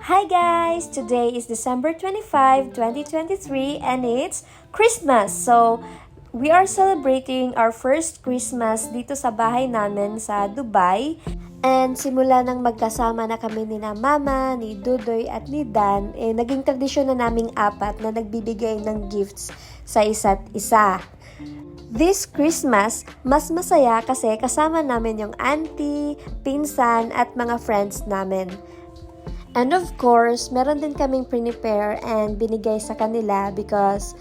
Hi guys! Today is December 25, 2023 and it's Christmas. So, we are celebrating our first Christmas dito sa bahay namin sa Dubai. And simula nang magkasama na kami ni na Mama, ni Dudoy at ni Dan, naging tradisyon na naming apat na nagbibigay ng gifts sa isa't isa. This Christmas, mas masaya kasi kasama namin yung auntie, pinsan at mga friends namin. And of course, meron din kaming prepare and binigay sa kanila because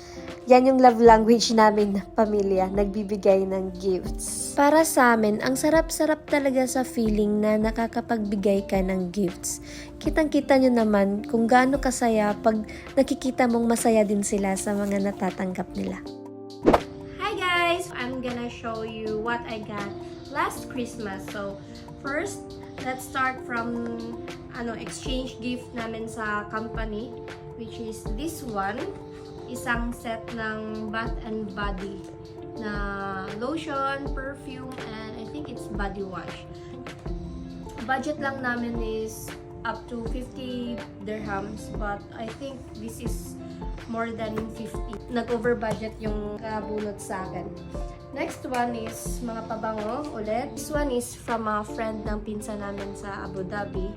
yan yung love language namin na pamilya, nagbibigay ng gifts. Para sa amin, ang sarap-sarap talaga sa feeling na nakakapagbigay ka ng gifts. Kitang-kita nyo naman kung gaano kasaya pag nakikita mong masaya din sila sa mga natatanggap nila. Hi guys! I'm gonna show you what I got last Christmas. So, first, let's start from exchange gift namin sa company, which is this one. Isang set ng Bath and Body na lotion, perfume, and I think it's body wash. Budget lang namin is up to 50 dirhams, but I think this is more than 50. Nag-over budget yung kabunot sa akin. Next one is mga pabango ulit. This one is from a friend ng pinsan namin sa Abu Dhabi.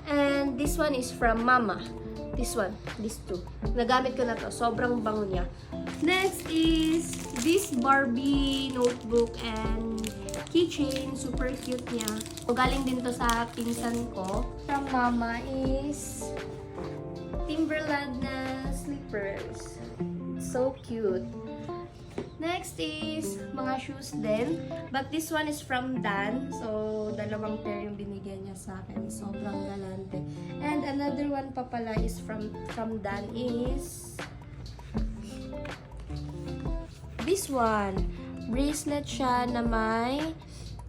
And this one is from Mama. This one, these two. Nagamit ko na to. Sobrang bango niya. Next is this Barbie notebook and keychain. Super cute niya. So, galing din to sa pinsan ko. From Mama is Timberland na slippers. So cute. Next is mga shoes din. But this one is from Dan. So, dalawang pair yung binigyan niya sa akin. Sobrang galante. And another one pa pala is from Dan is this one. Bracelet siya na may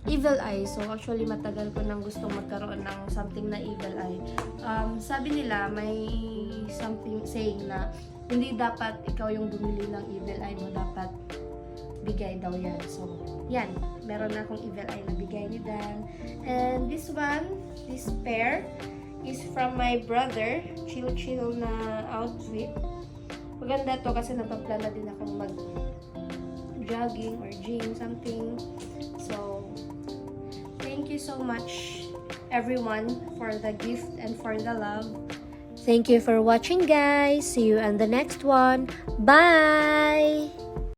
evil eye. So, actually, matagal ko nang gustong magkaroon ng something na evil eye. Sabi nila, may something saying na hindi dapat ikaw yung bumili ng evil eye mo. Dapat bigay daw yan. So, yan. Meron na akong evil eye na bigay ni Dan. And this one, this pair, is from my brother. Chill-chill na outfit. Maganda to kasi napaplan na din akong mag-jogging or gym, something. So, thank you so much, everyone, for the gift and for the love. Thank you for watching, guys. See you on the next one. Bye!